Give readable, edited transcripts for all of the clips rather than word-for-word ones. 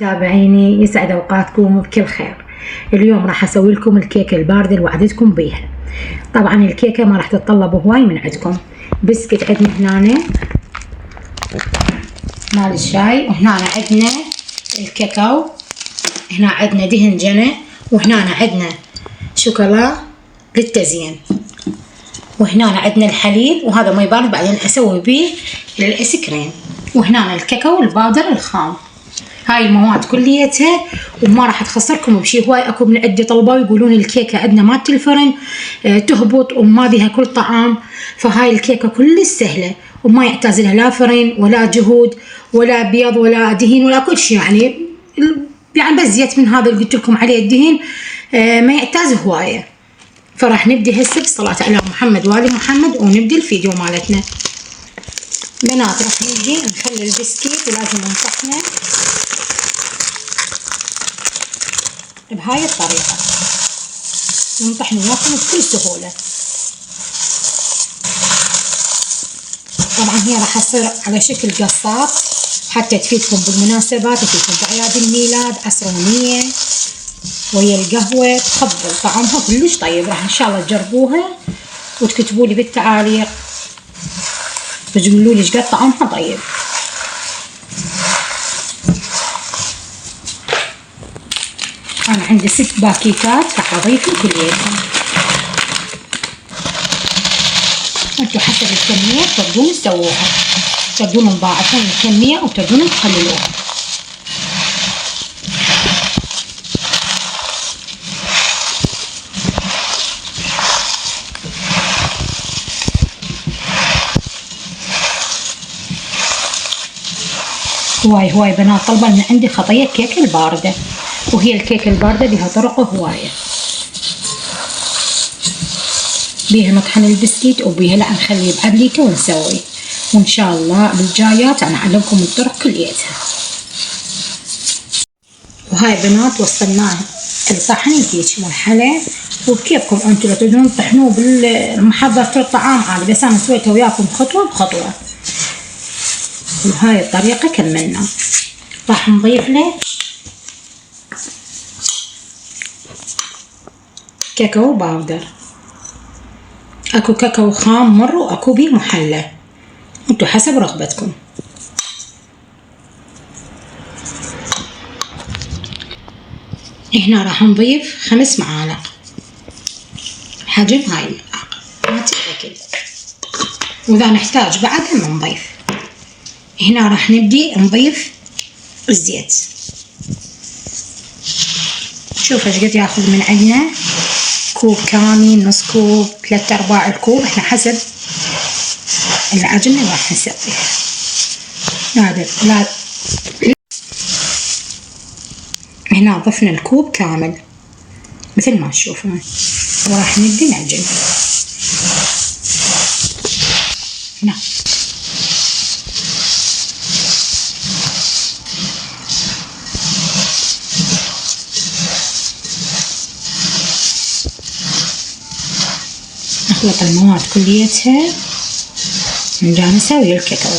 متابعيني يسعد اوقاتكم بكل خير. اليوم راح اسوي لكم الكيكه البارده اللي وعدتكم بيها. طبعا الكيكه ما راح تتطلب هواي من عندكم. بسكت عندنا هنا مال الشاي، وهنا عندنا الكاكاو، هنا عندنا دهن جنة، وهنا عندنا شوكولا للتزيين، وهنا عندنا الحليب، وهذا ما يبارد بعدين اسوي به الايس كريم، وهنا الكاكاو الباودر الخام. هاي المواد كليتها وما راح تخسركم بشيء. هواي اكو من عندي طلبه يقولون الكيكه عندنا مالت الفرن تهبط وما بيها كل طعام، فهاي الكيكه كلش سهله وما يحتاج لها لا فرن ولا جهود ولا بيض ولا دهين ولا كل شيء، يعني بس زيت من هذا اللي قلت لكم عليه الدهين، ما يحتاج هوايه. فراح نبدي هسه بالصلاه على محمد وآل محمد ونبدي الفيديو مالتنا. بنات راح نجي نخلي البسكيت ولازم نطحنه بهاي الطريقة، نطحنه وياكم بكل سهولة. طبعا هي راح تصير على شكل قصات حتى تفيدكم بالمناسبات، تفيدكم بأعياد الميلاد، عصرونية ويا القهوة، تفضل طعمها كلش طيب. راح ان شاء الله تجربوها وتكتبوا لي بالتعاليق تقولوا لي ايش قد طعمها طيب. انا عندي 6 باكيتات راح اضيفهم كليتهم، انتوا حسب الكمية تقدرون تسووها، تقدرون تضاعفون الكمية او تقدرون تقللوها. هواي بنات طلبة من عندي خطية كيكة الباردة، وهي الكيكة الباردة بها طرق هواية، بيها نطحن البسكيت وبيها لا نخليه بعدليته ونسوي، وان شاء الله بالجايات انا اعلمكم الطرق كليتها. وهاي بنات وصلناها الطحن لهيج مرحلة، وبكيفكم انتم لو تقدرون تطحنوه بالمحضرة الطعام عادي، بس انا سويته وياكم خطوة بخطوة. وهاي الطريقة كملنا. راح نضيف له كاكاو باودر، اكو كاكاو خام مر واكو بيه محلى، انتو حسب رغبتكم. هنا راح نضيف 5 معالق حجم هاي المعلقة مالت الاكل، واذا نحتاج بعد هم نضيف. هنا راح نبدي نضيف الزيت، شوف ايش قد ياخذ من عندنا، كوب كامل، نص كوب، 3/4 الكوب، احنا حسب العجن اللي راح نسويه. هنا ضفنا الكوب كامل مثل ما تشوفون، وراح نبدي نعجن. هنا نخلط المواد كليتها نرجع نسوي الكاكاو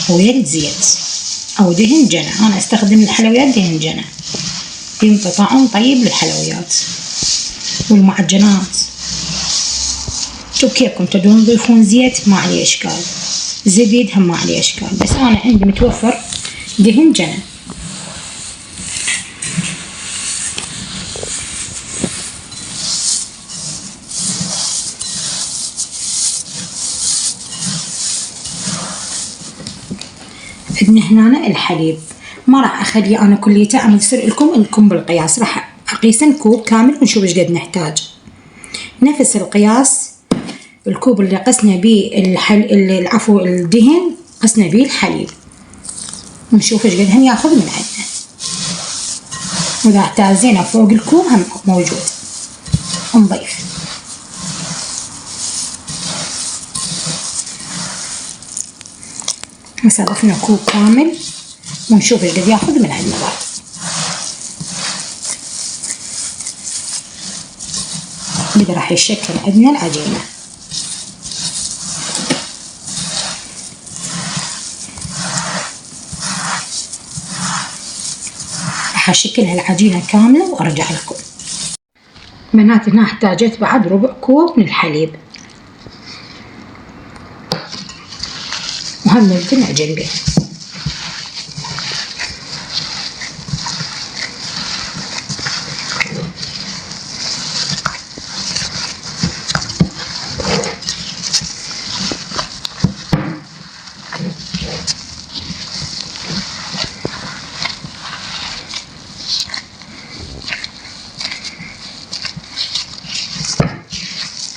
ويا الزيت او دهن جنة. انا استخدم الحلويات دهن جنة، ينطي طعم طيب للحلويات والمعجنات. شوف كيفكم تقدرون تضيفون زيت ما عليه اشكال، زبيب هم ما عليه اشكال، بس انا عندي متوفر دهن جنة. عندنا هنا الحليب، ما راح اخليه انا كليته، انا بصير لكم بالقياس، راح اقيس كوب كامل ونشوف ايش قد نحتاج. نفس القياس الكوب اللي قسنا بيه العفو الدهن قسنا بيه الحليب، ونشوف ايش قد هم ياخذ من عندنا، واذا احتاجينه فوق الكوب هم موجود نضيف. هسه ضفنا كوب كامل ونشوف ايش قد ياخذ من عندنا بعد. كذا راح يشكل عندنا العجينة. راح اشكلها العجينة كاملة وارجع لكم. بنات هنا احتاجت بعد ربع كوب من الحليب، وهم نبدأ نعجن به.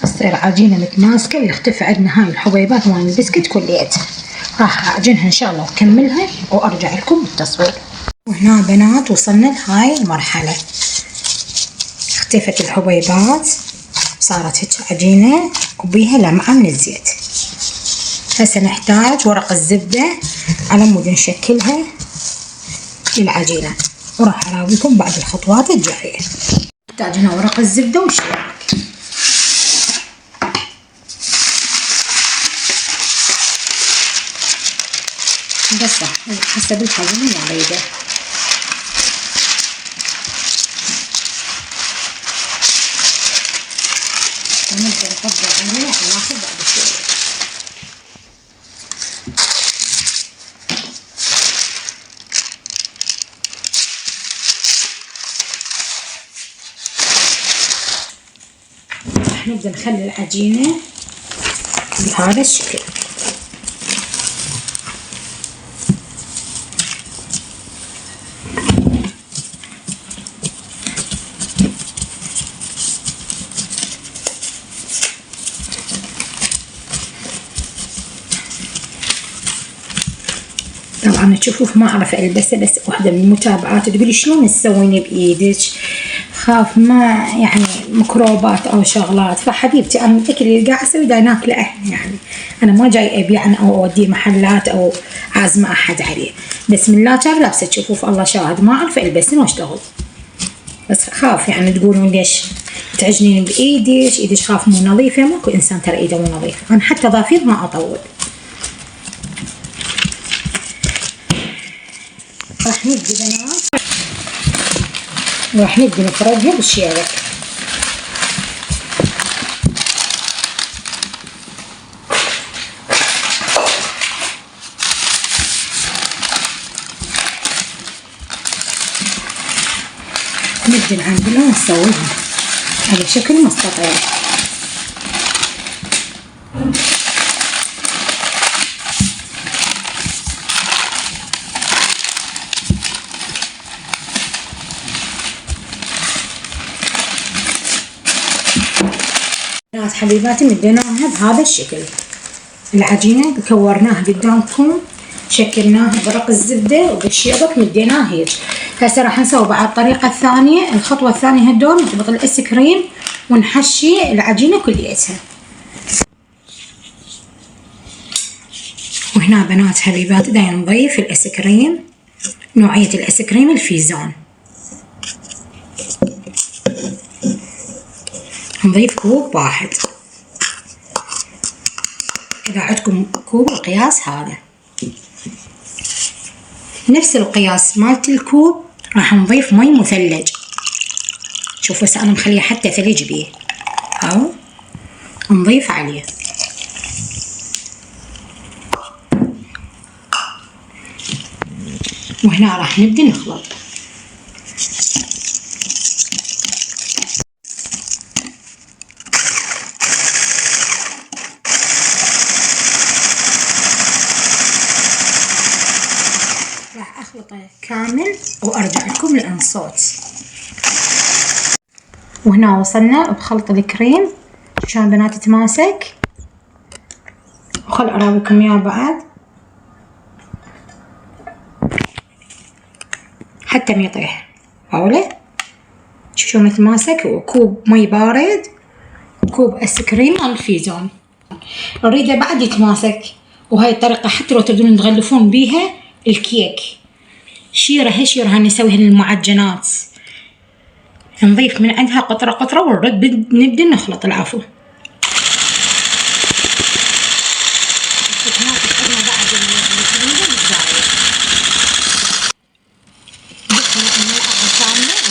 تصير عجينة متماسكة ويختفي عندنا هاي الحبيبات مال البسكت كليتها. راح اعجنها ان شاء الله واكملها وارجع لكم بالتصوير. وهنا بنات وصلنا لهاي المرحلة، اختفت الحبيبات، صارت هيك عجينة وبيها لمعة من الزيت. هسه نحتاج ورق الزبدة على مود نشكلها للعجينة، وراح اراويكم بعد الخطوات الجاية. نحتاج هنا ورق الزبدة والشوارك. بس حسب الحجم اللي نريده. ونبدأ نطبق عليه وناخذ بعد شوية. راح نبدأ نخلي العجينة بهذا الشكل. طبعا تشوفوه ما اعرف البسه، بس واحده من المتابعات تقولي شلون تسوينه بايدك، خاف ما يعني ميكروبات او شغلات. فحبيبتي انا الاكل اللي قاعد اسوي دا ناكله احنا، يعني انا ما جاي ابيع او اوديه محلات او عازمه احد عليه. بسم الله كان لابسه تشوفوه، الله شاهد ما اعرف البسه واشتغل، بس خاف يعني تقولون ليش تعجنين بايدك، ايدك خاف مو نظيفه. ماكو انسان ترى ايده مو نظيفه، انا حتى ضافير ما اطول. راح نبدي بنات وراح نبدي نفردها بالشيرك. نبدي نعدلها ونسويها على شكل مستطيل. بنات حبيباتي مديناها بهذا الشكل. العجينة كورناها قدامكم، شكلناها برق الزبدة وبالشيبك مديناها هيك. هسه راح نسوي بعد الطريقة الثانية. الخطوة الثانية هدول نضبط الايس كريم ونحشي العجينة كليتها. وهنا بنات حبيباتي دا نضيف الايس كريم، نوعية الايس كريم الفيزون. نضيف كوب واحد، إذا عندكم كوب القياس هذا نفس القياس مالت الكوب. راح نضيف مي مثلج. شوفوا هسه أنا مخليه حتى ثلج بيه، أو نضيف عليه. وهنا راح نبدأ نخلط. أخلطه كامل وأرجع لكم للأنصوت. وهنا وصلنا بخلط الكريم عشان بنات تتماسك، وخل أراويكم إياه بعد حتى ما يطيح. هوله شوفوا شلون يتماسك، وكوب مي بارد وكوب آيس كريم مال الفيزون. نريده بعد يتماسك. وهاي الطريقة حتى لو تبدون تغلفون بيها الكيك. شيرة هي شيرة نسويها للمعجنات، نضيف من عندها قطرة قطرة ونرد نبدأ نخلط. العفو.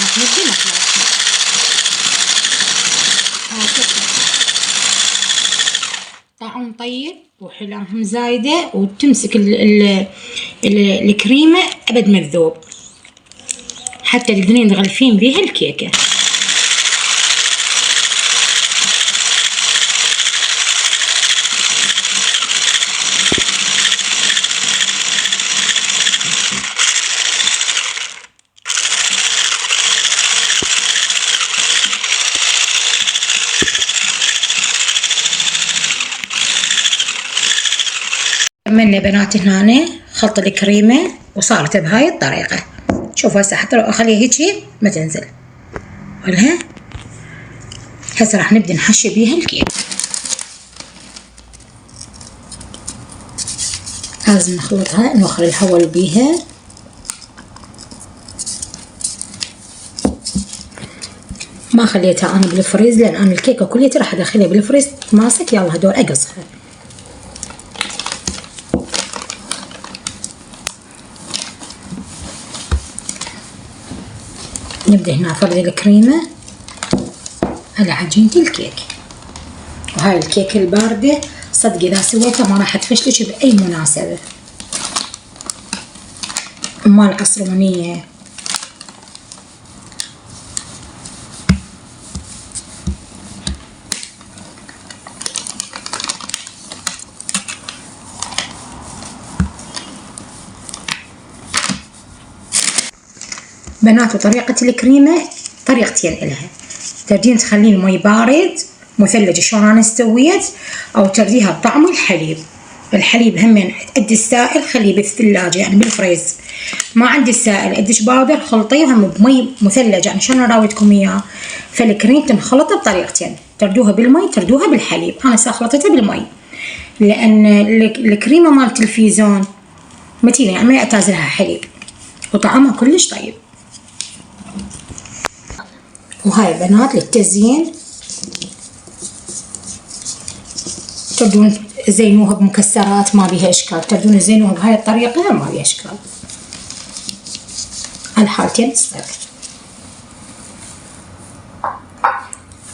راح ندي مخلط. طعم طيب وحلاهم زايدة وتمسك الكريمة أبد ما تذوب، حتى تقدرين تغلفين بيها الكيكة. كملنا بنات هنا خلط الكريمة وصارت بهاي الطريقة. شوفوا هسه حتى لو اخليها هيجي ما تنزل ولها. هسه راح نبدأ نحشي بيها الكيك. لازم نخلطها نوخر الهواء اللي بيها. ما خليتها انا بالفريز لان انا الكيكة كليتها راح ادخلها بالفريز تماسك. يلا هدول اقصها. نبدأ هنا فرد الكريمة على عجينة الكيك. وهاي الكيك الباردة صدق إذا سويتها ما راح تفشلش بأي مناسبة. مال عصرونية بنات. وطريقة الكريمة طريقتين إلها، تردين تخلين المي بارد مثلج شلون أنا سويت، أو ترديها بطعم الحليب. الحليب هم أدي السائل خليه بالثلاجة يعني بالفريز. ما عندي السائل أديش باودر خلطيهم بمي مثلج يعني شلون أراويتكم إياه. فالكريم تنخلط بطريقتين، تردوها بالمي تردوها بالحليب. أنا خلطتها بالمي لأن الكريمة مال التلفزيون متينة يعني ما يعتاز لها حليب وطعمها كلش طيب. وهاي بنات للتزيين تردون تزينوها بمكسرات ما بيها اشكال، تردون تزينوها بهاي الطريقة ما بيها اشكال. الحالتين تصير.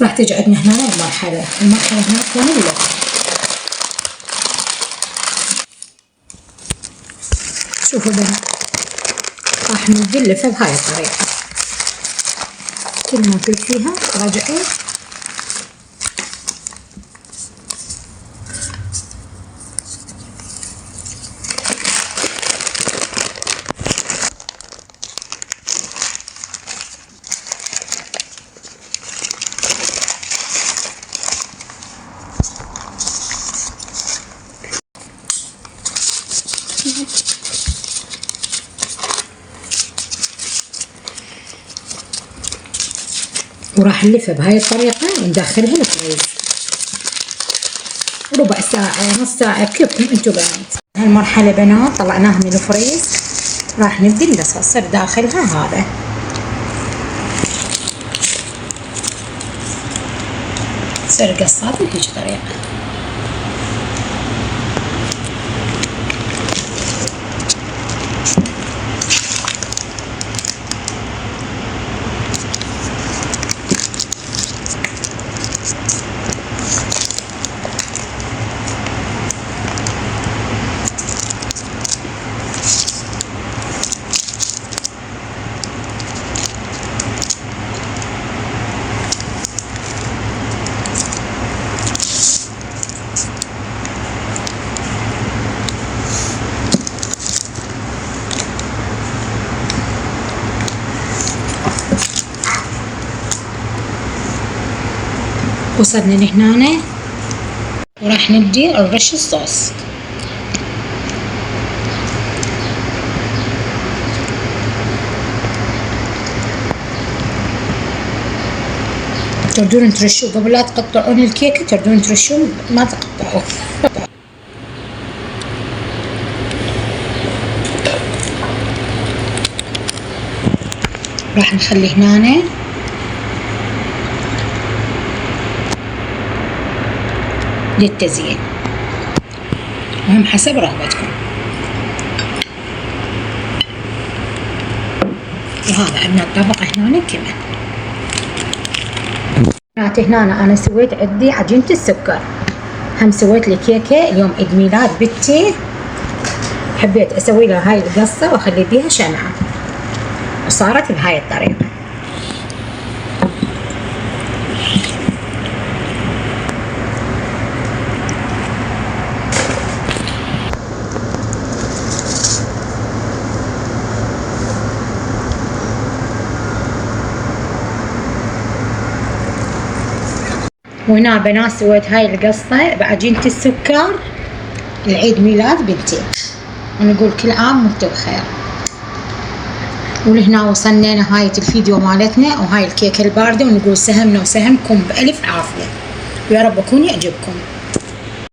راح تجي عندنا هنا المرحلة هنا تكون اللف. شوفوا بنات راح نلفها بهاي الطريقة. كل ما تلفيها راجعين وراح نلفها بهاي الطريقة وندخلها الفريز ربع ساعة نص ساعة بكيفكم انتو بنات. هالمرحلة بنات طلعناها من الفريز راح نبدي نقصها. داخلها هذا تصير قصات بهيج طريقة. وصلنا لهنا وراح ندي نرش الصوص. تردون ترشوا قبل لا تقطعون الكيكة، تردون ترشون ما تقطعوا. راح نخلي هنا للتزيين وهم حسب رغبتكم. وهذا عندنا الطبق هنا كمان. هنا انا سويت عندي عجينة السكر، هم سويت لي كيكة اليوم عيد ميلاد بنتي، حبيت اسوي لها هاي القصة واخلي بيها شمعة، وصارت بهاي الطريقة. وهنا بنات سويت هاي القصة بعجينة السكر لعيد ميلاد بنتي، ونقول كل عام وانتم بخير. ولهنا وصلنا نهاية الفيديو مالتنا وهاي الكيكة الباردة، ونقول سهمنا وسهمكم بألف عافية، ويا رب يكون يعجبكم.